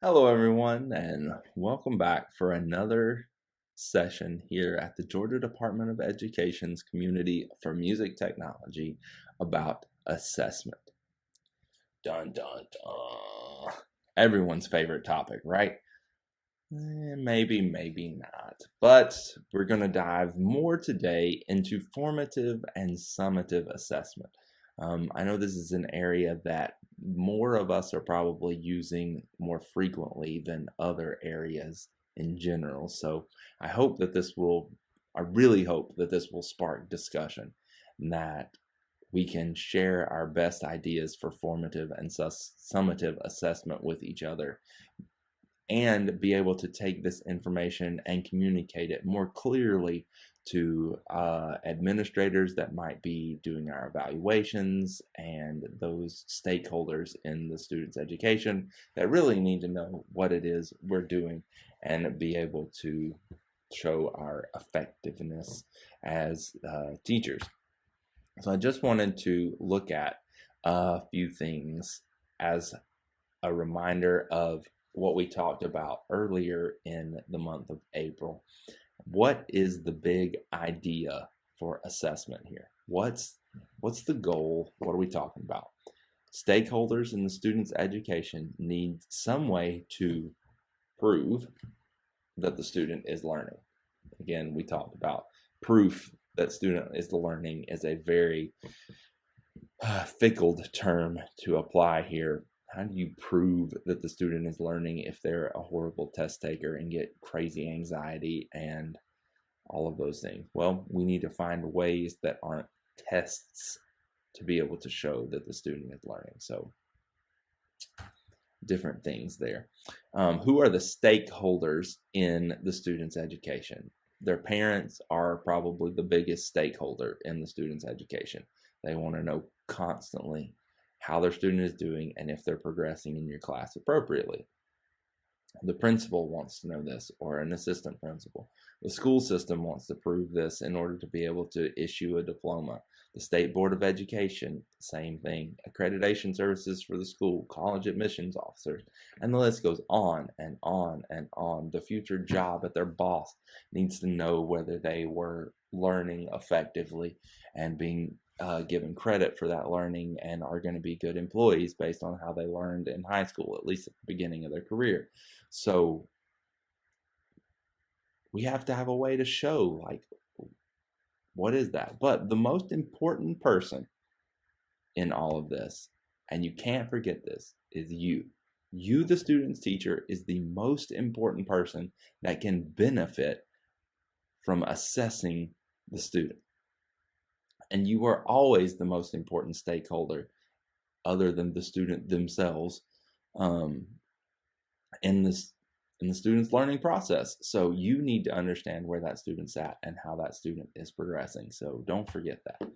Hello, everyone, and welcome back for another session here at the Georgia Department of Education's Community for Music Technology about assessment. Dun, dun, dun. Everyone's favorite topic, right? Maybe, maybe not. But we're going to dive more today into formative and summative assessment. I know this is an area that more of us are probably using more frequently than other areas in general. So I really hope that this will spark discussion and that we can share our best ideas for formative and summative assessment with each other and be able to take this information and communicate it more clearly to administrators that might be doing our evaluations and those stakeholders in the student's education that really need to know what it is we're doing and be able to show our effectiveness as teachers. So I just wanted to look at a few things as a reminder of what we talked about earlier in the month of April. What is the big idea for assessment here? What's the goal? What are we talking about? Stakeholders in the student's education need some way to prove that the student is learning. Again, we talked about proof that student is learning is a very fickle term to apply here. How do you prove that the student is learning if they're a horrible test taker and get crazy anxiety and all of those things? Well, we need to find ways that aren't tests to be able to show that the student is learning. So different things there. Who are the stakeholders in the student's education? Their parents are probably the biggest stakeholder in the student's education. They want to know constantly how their student is doing and if they're progressing in your class appropriately. The principal wants to know this, or an assistant principal. The school system wants to prove this in order to be able to issue a diploma. The State Board of Education, same thing. Accreditation services for the school, college admissions officers, and the list goes on and on and on. The future job at their boss needs to know whether they were learning effectively and being given credit for that learning and are going to be good employees based on how they learned in high school, at least at the beginning of their career. So we have to have a way to show, like, what is that? But the most important person in all of this, and you can't forget this, is you. You, the student's teacher, is the most important person that can benefit from assessing the student. And you are always the most important stakeholder, other than the student themselves, in the student's learning process. So you need to understand where that student's at and how that student is progressing. So don't forget that.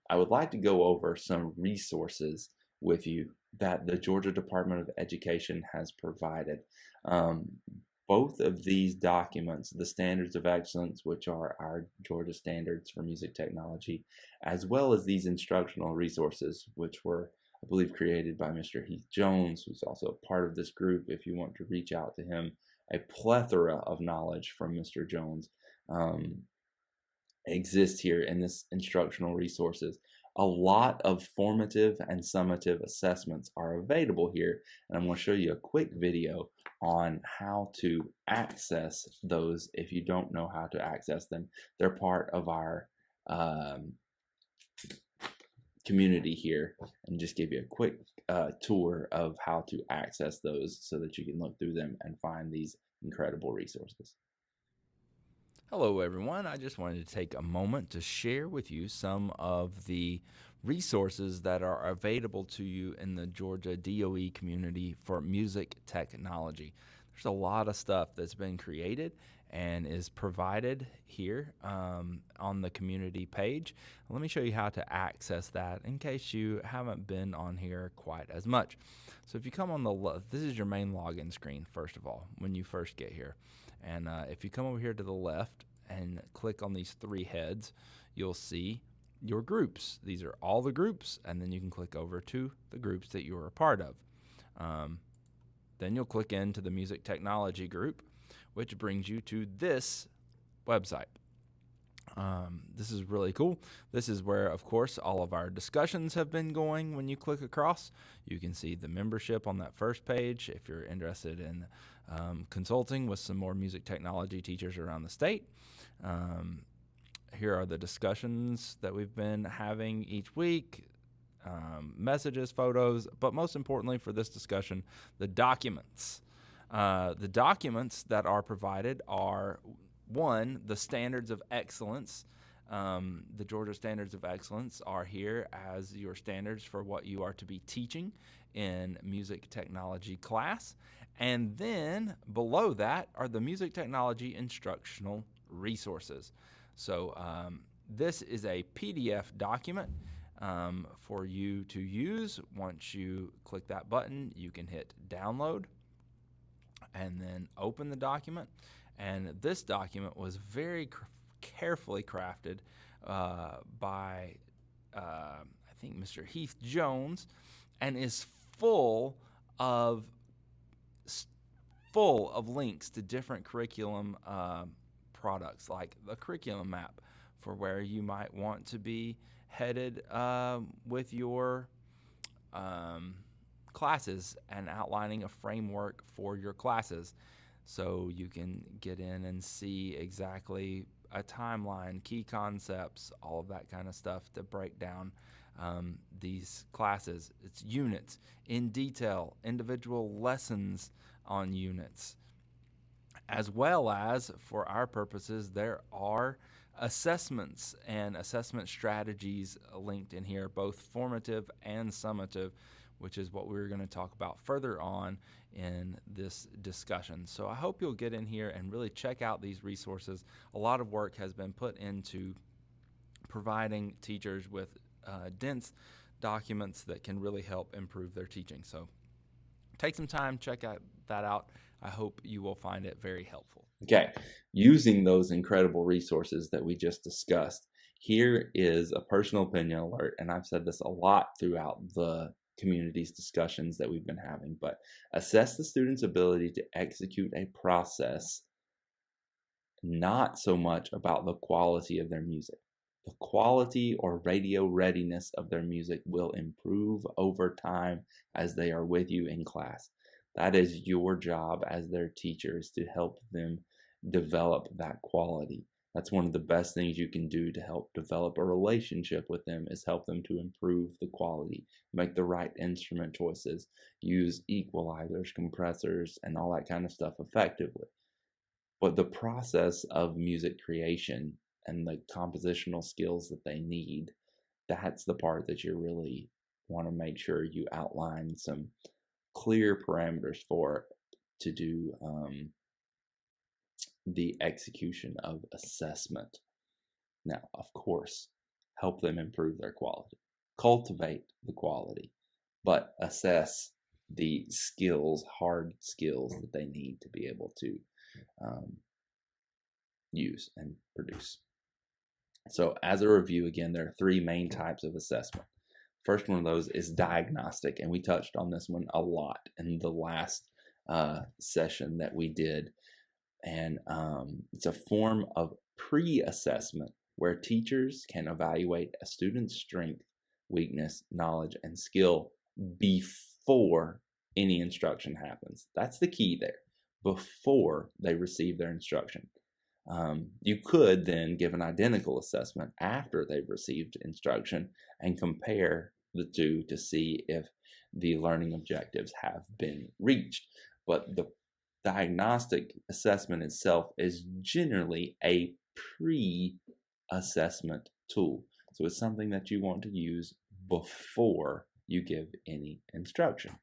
I would like to go over some resources with you that the Georgia Department of Education has provided. Both of these documents, the Standards of Excellence, which are our Georgia Standards for Music Technology, as well as these instructional resources, which were, I believe, created by Mr. Heath Jones, who's also a part of this group if you want to reach out to him. A plethora of knowledge from Mr. Jones exists here in this instructional resources. A lot of formative and summative assessments are available here, and I'm going to show you a quick video on how to access those if you don't know how to access them. They're part of our community here, and just give you a quick tour of how to access those so that you can look through them and find these incredible resources. Hello, everyone. I just wanted to take a moment to share with you some of the resources that are available to you in the Georgia DOE community for music technology. There's a lot of stuff that's been created and is provided here on the community page. Let me show you how to access that in case you haven't been on here quite as much. So if you come on the left, this is your main login screen, first of all, when you first get here. And if you come over here to the left and click on these three heads, you'll see your groups. These are all the groups, and then you can click over to the groups that you are a part of. Then you'll click into the music technology group, which brings you to this website. This is really cool. This is where, of course, all of our discussions have been going. When you click across, you can see the membership on that first page if you're interested in consulting with some more music technology teachers around the state. Here are the discussions that we've been having each week, messages, photos, but most importantly for this discussion, the documents. The documents that are provided are, one, the standards of excellence. The Georgia Standards of Excellence are here as your standards for what you are to be teaching in music technology class. And then below that are the music technology instructional resources. So this is a PDF document for you to use. Once you click that button, you can hit download and then open the document. And this document was very carefully crafted by, I think, Mr. Heath Jones, and is full of links to different curriculum products, like the curriculum map for where you might want to be headed with your classes, and outlining a framework for your classes. So you can get in and see exactly a timeline, key concepts, all of that kind of stuff to break down these classes. It's units in detail, individual lessons on units. As well as, for our purposes, there are assessments and assessment strategies linked in here, both formative and summative, which is what we're going to talk about further on in this discussion. So I hope you'll get in here and really check out these resources. A lot of work has been put into providing teachers with dense documents that can really help improve their teaching. So take some time, check that out. I hope you will find it very helpful. Okay, using those incredible resources that we just discussed, here is a personal opinion alert, and I've said this a lot throughout the community's discussions that we've been having, but assess the student's ability to execute a process, not so much about the quality of their music. The quality or radio readiness of their music will improve over time as they are with you in class. That is your job as their teachers, to help them develop that quality. That's one of the best things you can do to help develop a relationship with them, is help them to improve the quality, make the right instrument choices, use equalizers, compressors, and all that kind of stuff effectively. But the process of music creation and the compositional skills that they need, that's the part that you really want to make sure you outline some clear parameters for to do the execution of assessment. Now, of course, help them improve their quality, cultivate the quality, but assess the skills, hard skills that they need to be able to use and produce. So as a review, again, there are three main types of assessment. First one of those is diagnostic, and we touched on this one a lot in the last session that we did. And it's a form of pre-assessment where teachers can evaluate a student's strength, weakness, knowledge, and skill before any instruction happens. That's the key there, before they receive their instruction. You could then give an identical assessment after they've received instruction and compare the two to see if the learning objectives have been reached. But the diagnostic assessment itself is generally a pre-assessment tool. So it's something that you want to use before you give any instruction.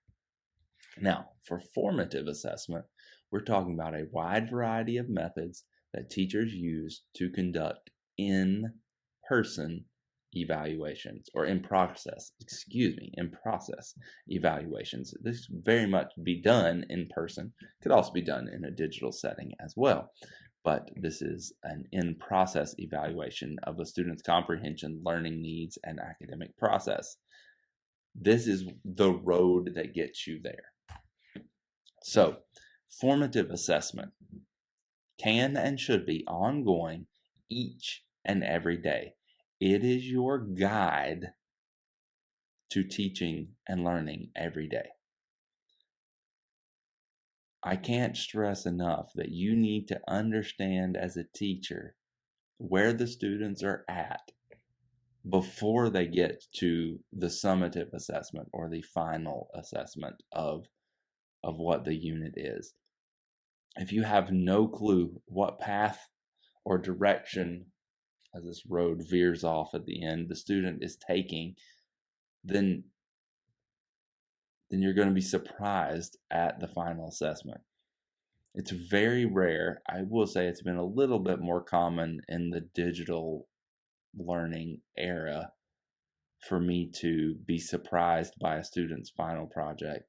Now, for formative assessment, we're talking about a wide variety of methods that teachers use to conduct in-person evaluations, or in process evaluations. This very much be done in person, could also be done in a digital setting as well, but this is an in-process evaluation of a student's comprehension, learning needs, and academic process. This is the road that gets you there. So, formative assessment can and should be ongoing each and every day. It is your guide to teaching and learning every day. I can't stress enough that you need to understand as a teacher where the students are at before they get to the summative assessment or the final assessment of what the unit is. If you have no clue what path or direction as this road veers off at the end the student is taking, then you're going to be surprised at the final assessment. It's very rare. I will say it's been a little bit more common in the digital learning era for me to be surprised by a student's final project.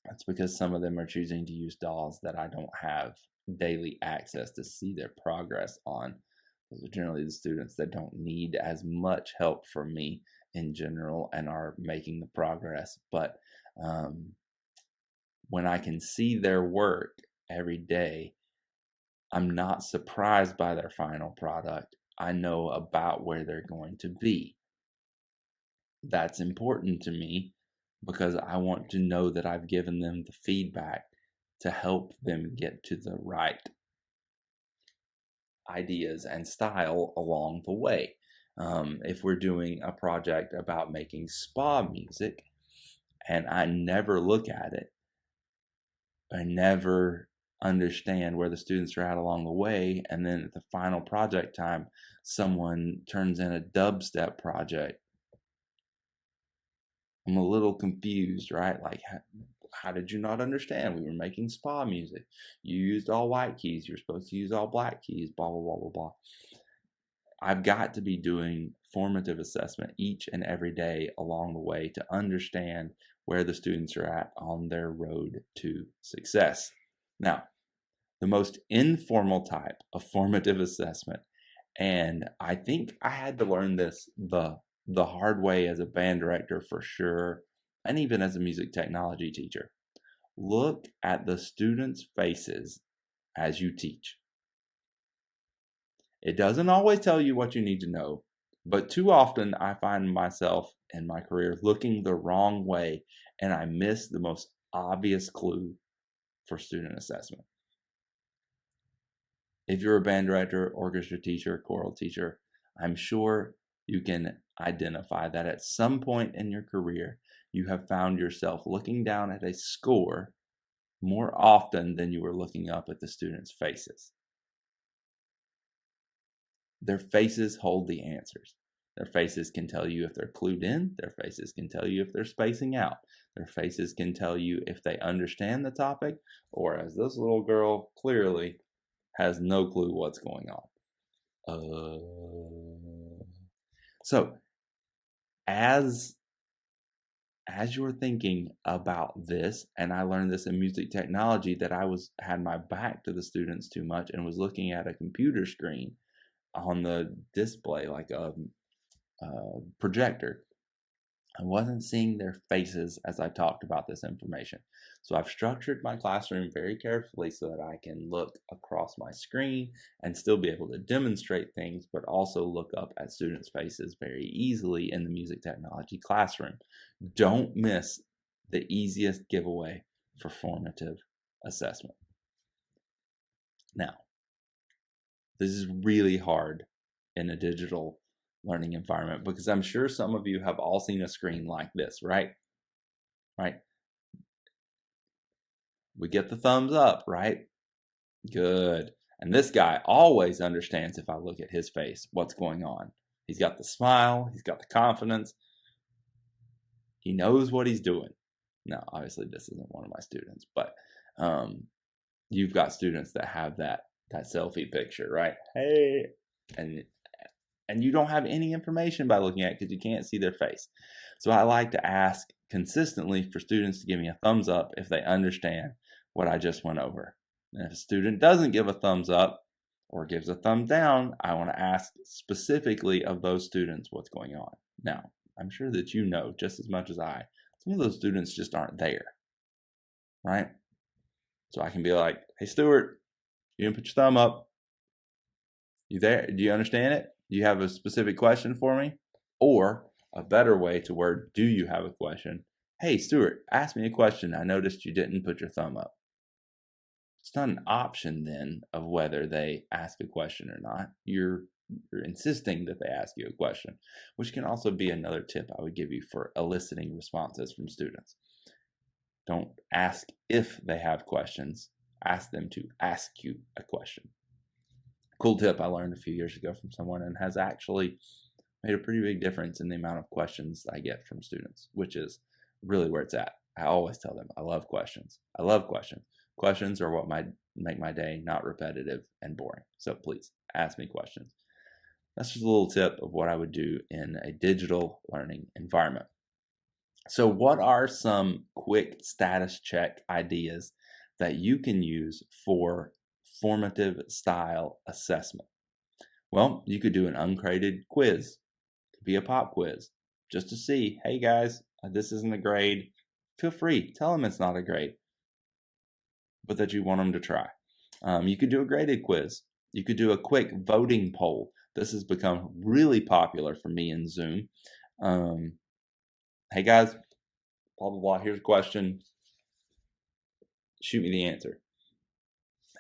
That's because some of them are choosing to use dolls that I don't have daily access to see their progress on. Those are generally the students that don't need as much help from me in general and are making the progress. But when I can see their work every day, I'm not surprised by their final product. I know about where they're going to be. That's important to me because I want to know that I've given them the feedback to help them get to the right ideas and style along the way. If we're doing a project about making spa music and I never look at it, I never understand where the students are at along the way, and then at the final project time, someone turns in a dubstep project, I'm a little confused, right? Like, how did you not understand? We were making spa music. You used all white keys. You're supposed to use all black keys, blah, blah, blah, blah, blah. I've got to be doing formative assessment each and every day along the way to understand where the students are at on their road to success. Now, the most informal type of formative assessment, and I think I had to learn this the hard way as a band director for sure, and even as a music technology teacher. Look at the students' faces as you teach. It doesn't always tell you what you need to know, but too often I find myself in my career looking the wrong way and I miss the most obvious clue for student assessment. If you're a band director, orchestra teacher, choral teacher, I'm sure you can identify that at some point in your career, you have found yourself looking down at a score more often than you were looking up at the students' faces. Their faces hold the answers. Their faces can tell you if they're clued in. Their faces can tell you if they're spacing out. Their faces can tell you if they understand the topic, or as this little girl clearly has no clue what's going on. So, as you're thinking about this, and I learned this in music technology, that I had my back to the students too much and was looking at a computer screen on the display like a projector. I wasn't seeing their faces as I talked about this information. So I've structured my classroom very carefully so that I can look across my screen and still be able to demonstrate things, but also look up at students' faces very easily in the music technology classroom. Don't miss the easiest giveaway for formative assessment. Now, this is really hard in a digital learning environment because I'm sure some of you have all seen a screen like this, right? Right? We get the thumbs up, right? Good. And this guy always understands if I look at his face, what's going on. He's got the smile, he's got the confidence. He knows what he's doing. Now, obviously this isn't one of my students, but you've got students that have that selfie picture, right? Hey, and you don't have any information by looking at it because you can't see their face. So I like to ask consistently for students to give me a thumbs up if they understand what I just went over. And if a student doesn't give a thumbs up or gives a thumb down, I want to ask specifically of those students what's going on. Now, I'm sure that you know just as much as I, some of those students just aren't there, right? So I can be like, hey, Stuart, you didn't put your thumb up. You there? Do you understand it? Do you have a specific question for me? Or a better way to word, do you have a question? Hey, Stuart, ask me a question. I noticed you didn't put your thumb up. It's not an option then of whether they ask a question or not. You're insisting that they ask you a question, which can also be another tip I would give you for eliciting responses from students. Don't ask if they have questions. Ask them to ask you a question. Cool tip I learned a few years ago from someone and has actually made a pretty big difference in the amount of questions I get from students, which is really where it's at. I always tell them I love questions. I love questions. Questions are what make my day not repetitive and boring. So please ask me questions. That's just a little tip of what I would do in a digital learning environment. So what are some quick status check ideas that you can use for formative style assessment? Well, you could do an uncrated quiz. It could be a pop quiz just to see, hey guys, this isn't a grade. Feel free, tell them it's not a grade, but that you want them to try. You could do a graded quiz. You could do a quick voting poll. This has become really popular for me in Zoom. Hey guys, blah, blah, blah, here's a question. Shoot me the answer.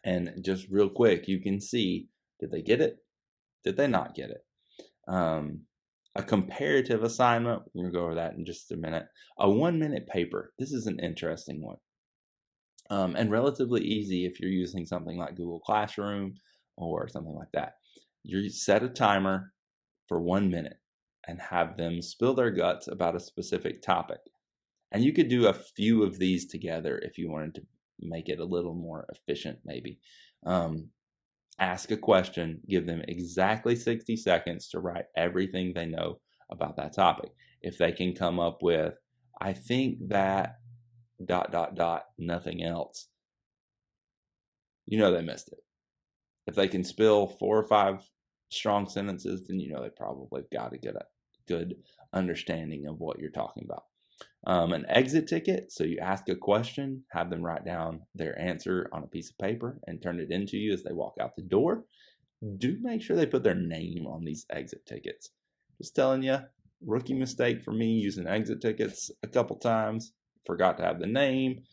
And just real quick, you can see, did they get it? Did they not get it? A comparative assignment, we're going to go over that in just a minute. A 1-minute paper. This is an interesting one. And relatively easy if you're using something like Google Classroom or something like that. You set a timer for 1 minute and have them spill their guts about a specific topic. And you could do a few of these together if you wanted to make it a little more efficient, maybe. Ask a question, give them exactly 60 seconds to write everything they know about that topic. If they can come up with, I think that ... nothing else, you know they missed it. If they can spill 4 or 5 strong sentences, then you know they probably got to get a good understanding of what you're talking about. An exit ticket, so you ask a question, have them write down their answer on a piece of paper and turn it into you as they walk out the door. Do make sure they put their name on these exit tickets. Just telling you, rookie mistake for me using exit tickets a couple times. Forgot to have the name.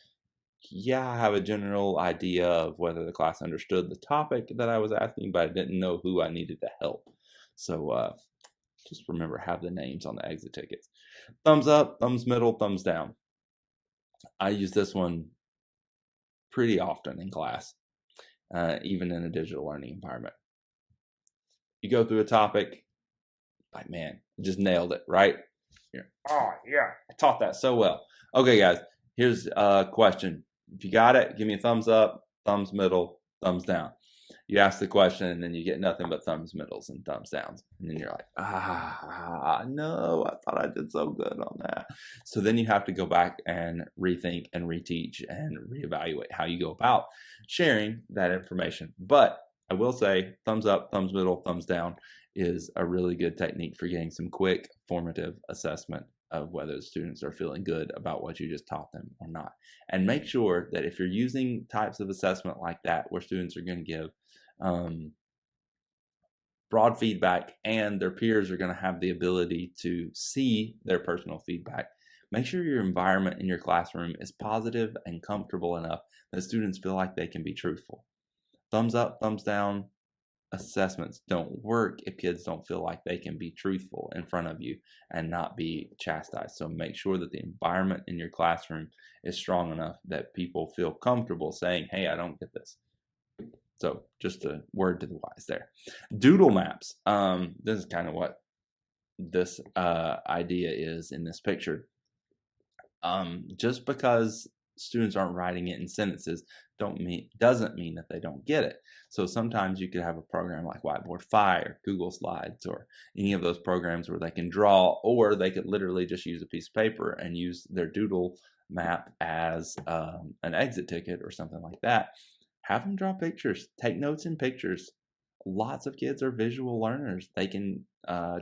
Yeah, I have a general idea of whether the class understood the topic that I was asking, but I didn't know who I needed to help. So just remember, have the names on the exit tickets. Thumbs up, thumbs middle, thumbs down. I use this one pretty often in class, even in a digital learning environment. You go through a topic, like, man, just nailed it, right? Oh, yeah, I taught that so well. Okay, guys, here's a question. If you got it, give me a thumbs up, thumbs middle, thumbs down. You ask the question, and then you get nothing but thumbs middles and thumbs downs. And then you're like, no, I thought I did so good on that. So then you have to go back and rethink and reteach and reevaluate how you go about sharing that information. But I will say thumbs up, thumbs middle, thumbs down is a really good technique for getting some quick formative assessment of whether the students are feeling good about what you just taught them or not. And make sure that if you're using types of assessment like that, where students are going to give broad feedback and their peers are going to have the ability to see their personal feedback, make sure your environment in your classroom is positive and comfortable enough that students feel like they can be truthful. Thumbs up, thumbs down assessments don't work if kids don't feel like they can be truthful in front of you and not be chastised. So make sure that the environment in your classroom is strong enough that people feel comfortable saying, hey, I don't get this. So just a word to the wise there. Doodle maps. This is kind of what this idea is in this picture. Just because students aren't writing it in sentences doesn't mean that they don't get it. So sometimes you could have a program like Whiteboard-Fi or Google Slides or any of those programs where they can draw, or they could literally just use a piece of paper and use their doodle map as an exit ticket or something like that. Have them draw pictures, take notes in pictures. Lots of kids are visual learners. They can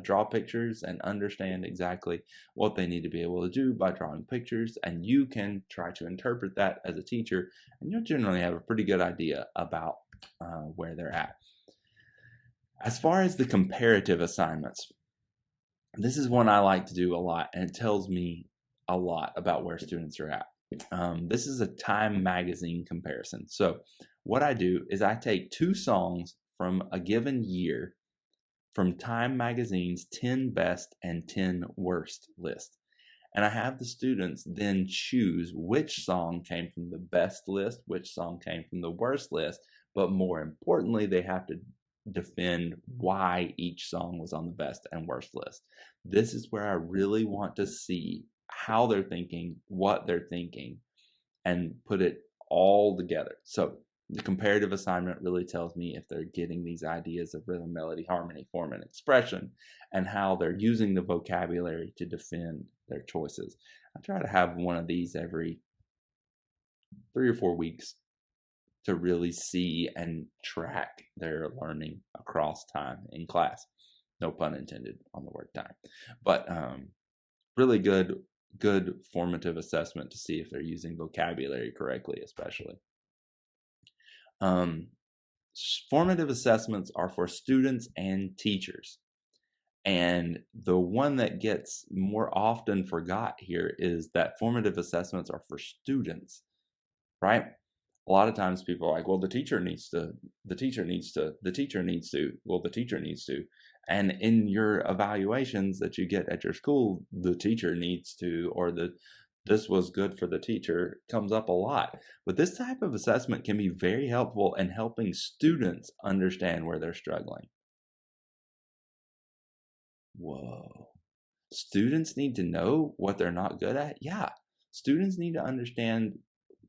draw pictures and understand exactly what they need to be able to do by drawing pictures, and you can try to interpret that as a teacher, and you'll generally have a pretty good idea about where they're at. As far as the comparative assignments, this is one I like to do a lot, and it tells me a lot about where students are at. This is a Time magazine comparison. So what I do is I take 2 songs from a given year from Time magazine's 10 best and 10 worst list. And I have the students then choose which song came from the best list, which song came from the worst list, but more importantly, they have to defend why each song was on the best and worst list. This is where I really want to see how they're thinking, what they're thinking, and put it all together. So the comparative assignment really tells me if they're getting these ideas of rhythm, melody, harmony, form, and expression, and how they're using the vocabulary to defend their choices. I try to have one of these every 3 or 4 weeks to really see and track their learning across time in class. No pun intended on the word time. But really good formative assessment to see if they're using vocabulary correctly, especially. Formative assessments are for students and teachers. And the one that gets more often forgot here is that formative assessments are for students, right? A lot of times people are like, well, the teacher needs to. And in your evaluations that you get at your school, the teacher needs to, or this was good for the teacher comes up a lot. But this type of assessment can be very helpful in helping students understand where they're struggling. Whoa. Students need to know what they're not good at? Yeah. Students need to understand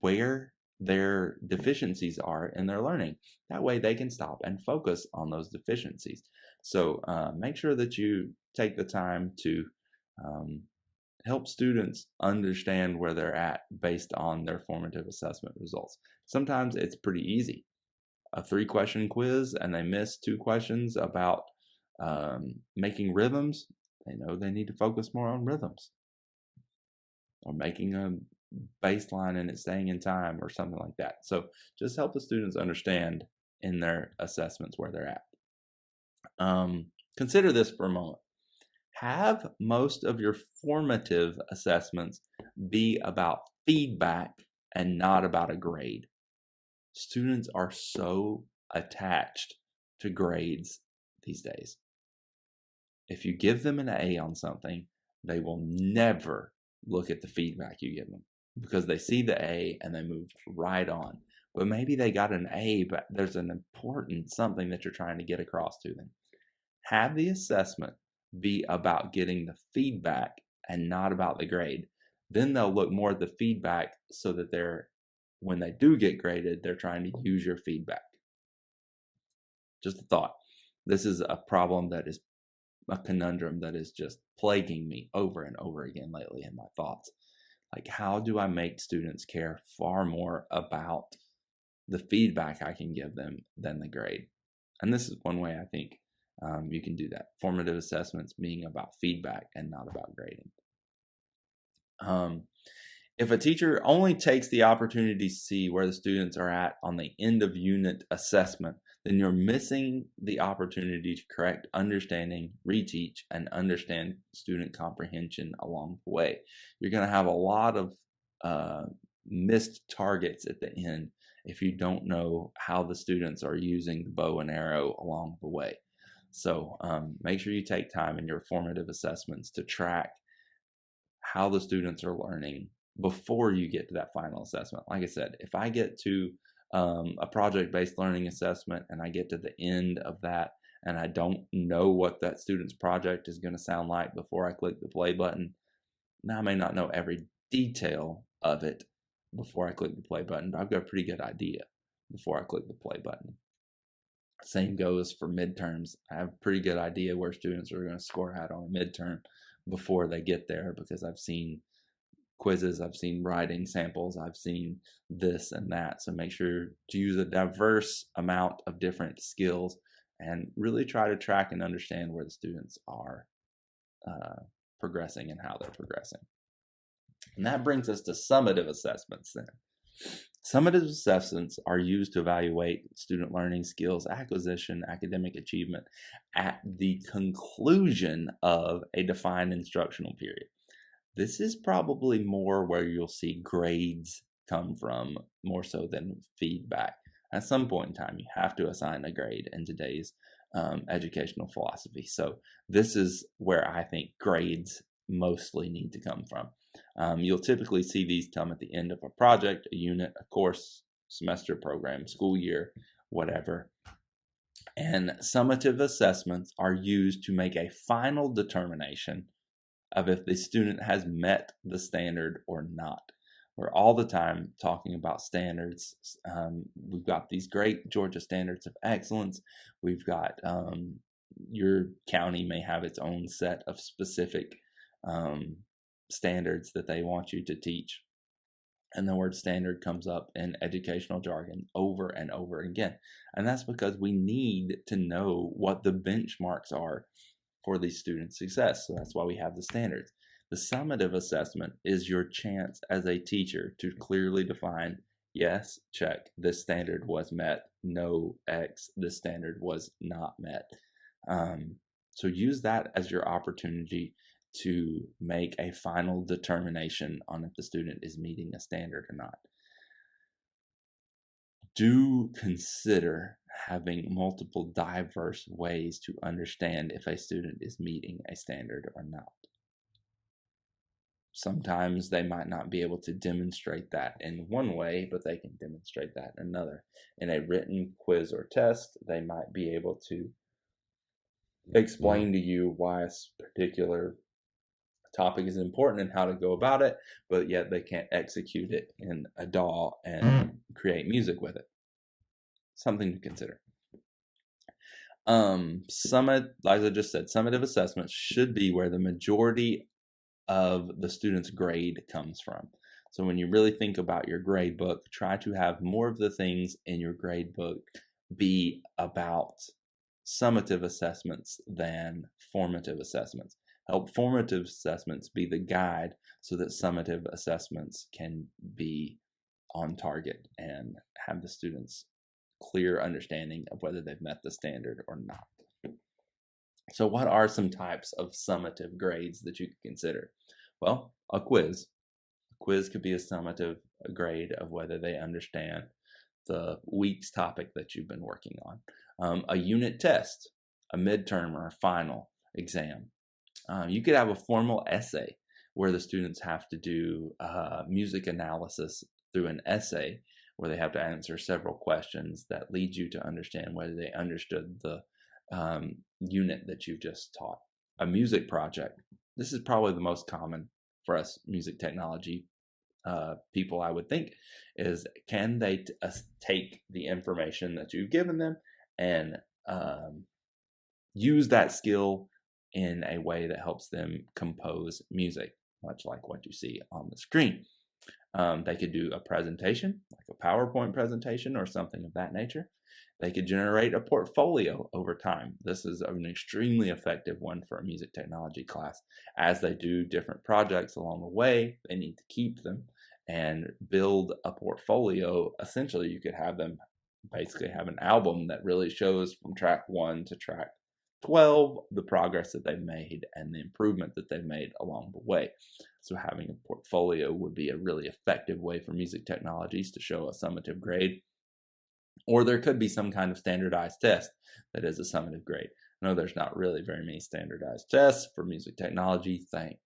where their deficiencies are in their learning. That way they can stop and focus on those deficiencies. So make sure that you take the time to help students understand where they're at based on their formative assessment results. Sometimes it's pretty easy. A 3-question quiz and they miss 2 questions about making rhythms. They know they need to focus more on rhythms, or making a baseline and it's staying in time or something like that. So just help the students understand in their assessments where they're at. Consider this for a moment. Have most of your formative assessments be about feedback and not about a grade. Students are so attached to grades these days. If you give them an A on something, they will never look at the feedback you give them, because they see the A and they move right on. But maybe they got an A, but there's an important something that you're trying to get across to them. Have the assessment be about getting the feedback and not about the grade. Then they'll look more at the feedback so that when they do get graded, they're trying to use your feedback. Just a thought. This is a problem that is a conundrum that is just plaguing me over and over again lately in my thoughts. Like, how do I make students care far more about the feedback I can give them than the grade? And this is one way I think you can do that. Formative assessments being about feedback and not about grading. If a teacher only takes the opportunity to see where the students are at on the end of unit assessment, then you're missing the opportunity to correct understanding, reteach, and understand student comprehension along the way. You're going to have a lot of missed targets at the end if you don't know how the students are using the bow and arrow along the way. So make sure you take time in your formative assessments to track how the students are learning before you get to that final assessment. Like I said, if I get to a project-based learning assessment and I get to the end of that and I don't know what that student's project is going to sound like before I click the play button, now I may not know every detail of it before I click the play button, but I've got a pretty good idea before I click the play button. Same goes for midterms. I have a pretty good idea where students are going to score at on a midterm before they get there, because I've seen quizzes, I've seen writing samples, I've seen this and that. So make sure to use a diverse amount of different skills and really try to track and understand where the students are progressing and how they're progressing. And that brings us to summative assessments then. Summative assessments are used to evaluate student learning, skills acquisition, academic achievement at the conclusion of a defined instructional period. This is probably more where you'll see grades come from, more so than feedback. At some point in time, you have to assign a grade in today's educational philosophy. So this is where I think grades mostly need to come from. You'll typically see these come at the end of a project, a unit, a course, semester, program, school year, whatever. And summative assessments are used to make a final determination of if the student has met the standard or not. We're all the time talking about standards. We've got these great Georgia Standards of Excellence. We've got your county may have its own set of specific standards that they want you to teach. And the word standard comes up in educational jargon over and over again. And that's because we need to know what the benchmarks are for these students' success. So that's why we have the standards. The summative assessment is your chance as a teacher to clearly define, yes, check, this standard was met, no, X, this standard was not met. So use that as your opportunity to make a final determination on if the student is meeting a standard or not. Do consider having multiple diverse ways to understand if a student is meeting a standard or not. Sometimes they might not be able to demonstrate that in one way, but they can demonstrate that in another. In a written quiz or test, they might be able to explain to you why a particular topic is important and how to go about it, but yet they can't execute it in a DAW and create music with it. Something to consider. Like I just said, summative assessments should be where the majority of the student's grade comes from. So when you really think about your grade book, try to have more of the things in your grade book be about summative assessments than formative assessments. Help formative assessments be the guide so that summative assessments can be on target and have the students clear understanding of whether they've met the standard or not. So what are some types of summative grades that you could consider? Well, a quiz. A quiz could be a summative grade of whether they understand the week's topic that you've been working on. A unit test, a midterm or a final exam. You could have a formal essay where the students have to do music analysis through an essay where they have to answer several questions that lead you to understand whether they understood the unit that you've just taught. A music project. This is probably the most common for us music technology people, I would think, is can they take the information that you've given them and use that skill in a way that helps them compose music, much like what you see on the screen. They could do a presentation, like a PowerPoint presentation or something of that nature. They could generate a portfolio over time. This is an extremely effective one for a music technology class. As they do different projects along the way, they need to keep them and build a portfolio. Essentially, you could have them basically have an album that really shows from track 1 to track 12 the progress that they've made and the improvement that they've made along the way. So having a portfolio would be a really effective way for music technologies to show a summative grade. Or there could be some kind of standardized test that is a summative grade. I know there's not really very many standardized tests for music technology, thank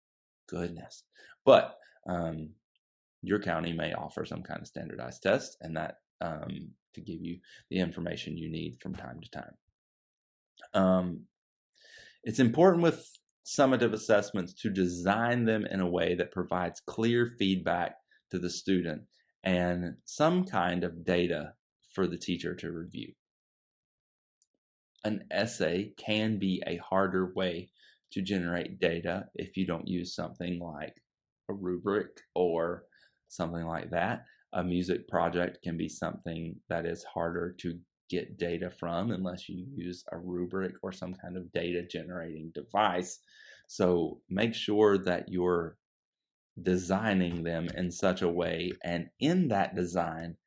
goodness. But your county may offer some kind of standardized test, and that to give you the information you need from time to time. It's important with summative assessments to design them in a way that provides clear feedback to the student and some kind of data for the teacher to review. An essay can be a harder way to generate data if you don't use something like a rubric or something like that. A music project can be something that is harder to get data from unless you use a rubric or some kind of data generating device. So make sure that you're designing them in such a way, and in that design,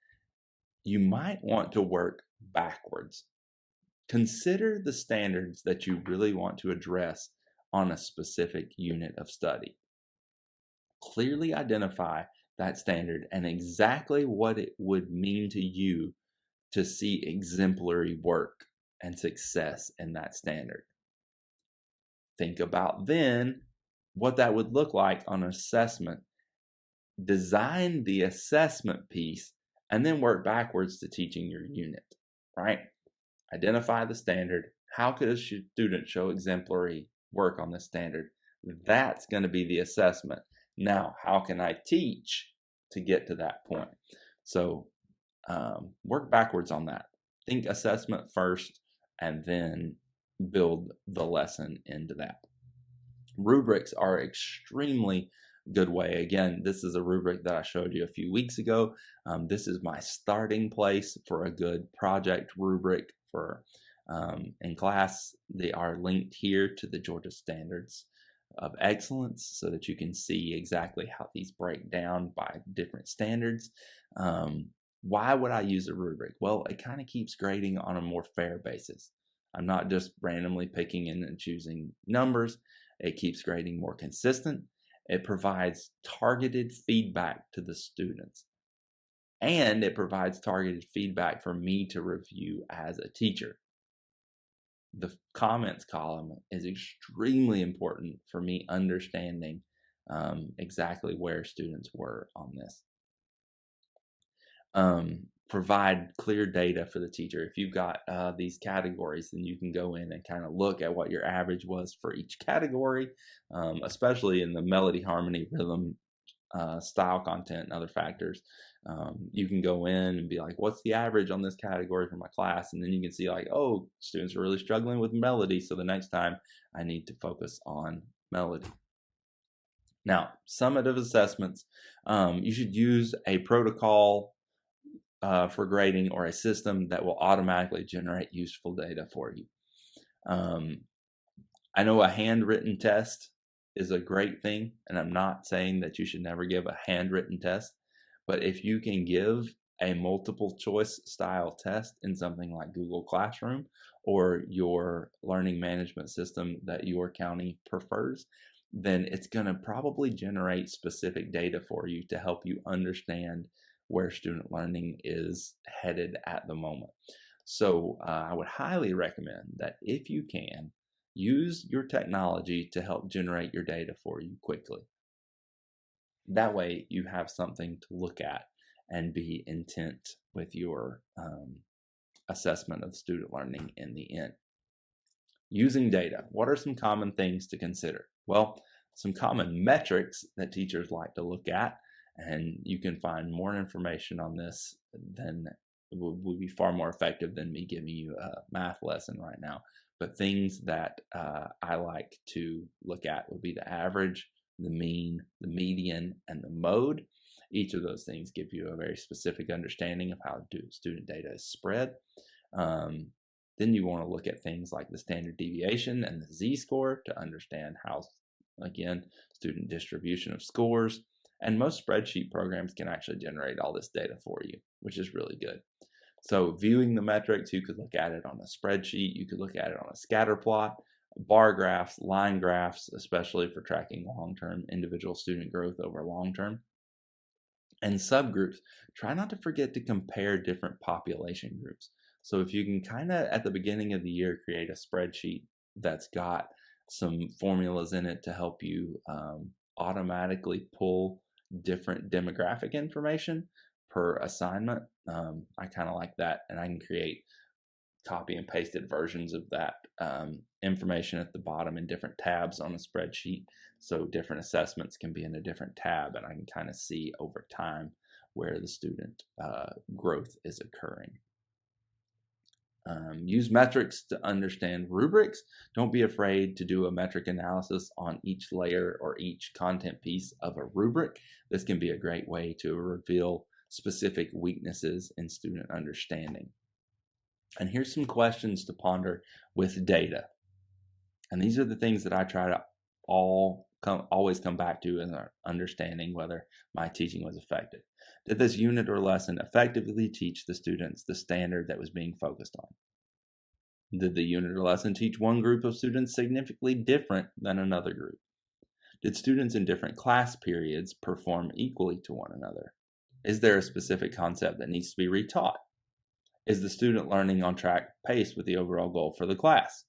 you might want to work backwards. Consider the standards that you really want to address on a specific unit of study. Clearly identify that standard and exactly what it would mean to you to see exemplary work and success in that standard. Think about then what that would look like on assessment. Design the assessment piece and then work backwards to teaching your unit, right? Identify the standard. How could a student show exemplary work on this standard? That's going to be the assessment. Now, how can I teach to get to that point? So work backwards on that. Think assessment first and then build the lesson into that. Rubrics are extremely good way. Again, this is a rubric that I showed you a few weeks ago. This is my starting place for a good project rubric for in class. They are linked here to the Georgia Standards of Excellence so that you can see exactly how these break down by different standards. Why would I use a rubric? Well, it kind of keeps grading on a more fair basis. I'm not just randomly picking in and choosing numbers. It keeps grading more consistent. It provides targeted feedback to the students. And it provides targeted feedback for me to review as a teacher. The comments column is extremely important for me understanding exactly where students were on this. Provide clear data for the teacher. If you've got these categories, then you can go in and kind of look at what your average was for each category, especially in the melody, harmony, rhythm, style, content, and other factors. You can go in and be like, what's the average on this category for my class? And then you can see like, oh, students are really struggling with melody, so the next time I need to focus on melody. Now, summative assessments, you should use a protocol for grading or a system that will automatically generate useful data for you. I know a handwritten test is a great thing, and I'm not saying that you should never give a handwritten test, but if you can give a multiple choice style test in something like Google Classroom or your learning management system that your county prefers, then it's going to probably generate specific data for you to help you understand where student learning is headed at the moment. So I would highly recommend that if you can, use your technology to help generate your data for you quickly. That way you have something to look at and be intent with your assessment of student learning in the end. Using data, what are some common things to consider? Well, some common metrics that teachers like to look at, and you can find more information on this than would be far more effective than me giving you a math lesson right now. But things that I like to look at would be the average, the mean, the median, and the mode. Each of those things give you a very specific understanding of how student data is spread. Then you want to look at things like the standard deviation and the z-score to understand how, again, student distribution of scores. And most spreadsheet programs can actually generate all this data for you, which is really good. So viewing the metrics, you could look at it on a spreadsheet, you could look at it on a scatter plot, bar graphs, line graphs, especially for tracking long-term individual student growth over long-term. And subgroups, try not to forget to compare different population groups. So if you can kind of at the beginning of the year create a spreadsheet that's got some formulas in it to help you automatically pull different demographic information per assignment. I kind of like that, and I can create copy and pasted versions of that information at the bottom in different tabs on a spreadsheet, so different assessments can be in a different tab, and I can kind of see over time where the student growth is occurring. Use metrics to understand rubrics. Don't be afraid to do a metric analysis on each layer or each content piece of a rubric. This can be a great way to reveal specific weaknesses in student understanding. And here's some questions to ponder with data. And these are the things that I try to always come back to in understanding whether my teaching was effective. Did this unit or lesson effectively teach the students the standard that was being focused on? Did the unit or lesson teach one group of students significantly different than another group? Did students in different class periods perform equally to one another? Is there a specific concept that needs to be retaught? Is the student learning on track pace with the overall goal for the class?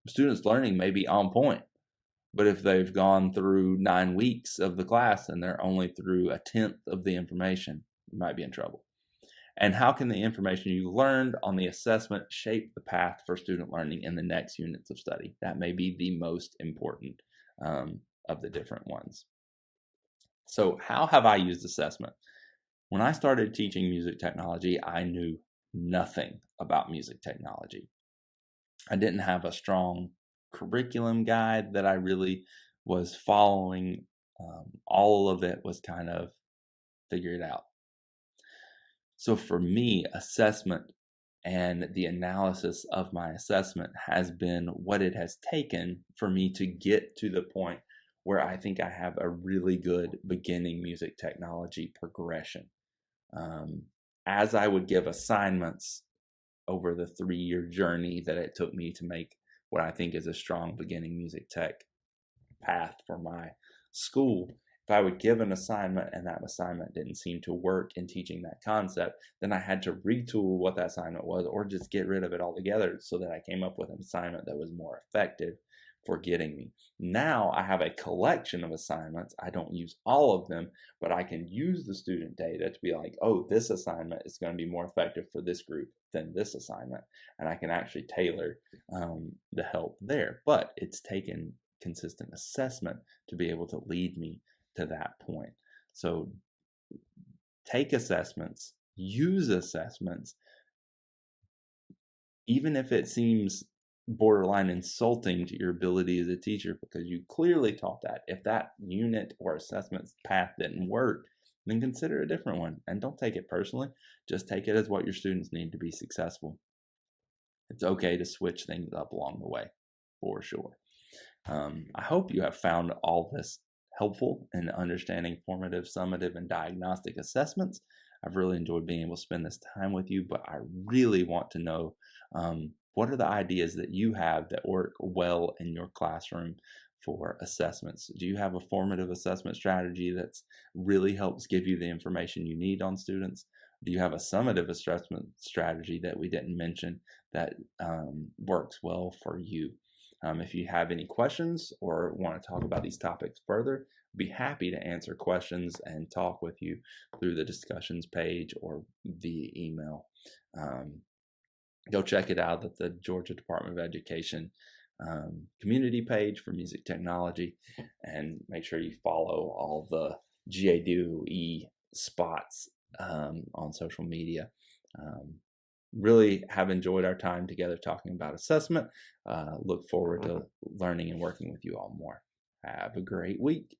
Students' learning may be on point, but if they've gone through 9 weeks of the class and they're only through a tenth of the information, you might be in trouble. And how can the information you learned on the assessment shape the path for student learning in the next units of study? That may be the most important of the different ones. So how have I used assessment? When I started teaching music technology, I knew nothing about music technology. I didn't have a strong curriculum guide that I really was following. All of it was kind of figure it out. So for me, assessment and the analysis of my assessment has been what it has taken for me to get to the point where I think I have a really good beginning music technology progression. As I would give assignments over the 3-year journey that it took me to make what I think is a strong beginning music tech path for my school, if I would give an assignment and that assignment didn't seem to work in teaching that concept, then I had to retool what that assignment was or just get rid of it altogether so that I came up with an assignment that was more effective for getting me. Now I have a collection of assignments. I don't use all of them, but I can use the student data to be like, oh, this assignment is going to be more effective for this group than this assignment. And I can actually tailor the help there. But it's taken consistent assessment to be able to lead me to that point. So take assessments, use assessments, even if it seems borderline insulting to your ability as a teacher because you clearly taught that. If that unit or assessment path didn't work, then consider a different one and don't take it personally. Just take it as what your students need to be successful. It's okay to switch things up along the way, for sure. I hope you have found all this helpful in understanding formative, summative, and diagnostic assessments. I've really enjoyed being able to spend this time with you, but I really want to know what are the ideas that you have that work well in your classroom for assessments? Do you have a formative assessment strategy that really helps give you the information you need on students? Do you have a summative assessment strategy that we didn't mention that works well for you? If you have any questions or want to talk about these topics further, I'd be happy to answer questions and talk with you through the discussions page or via email. Go check it out at the Georgia Department of Education community page for music technology, and make sure you follow all the GADOE spots on social media. Really have enjoyed our time together talking about assessment. Look forward to learning and working with you all more. Have a great week.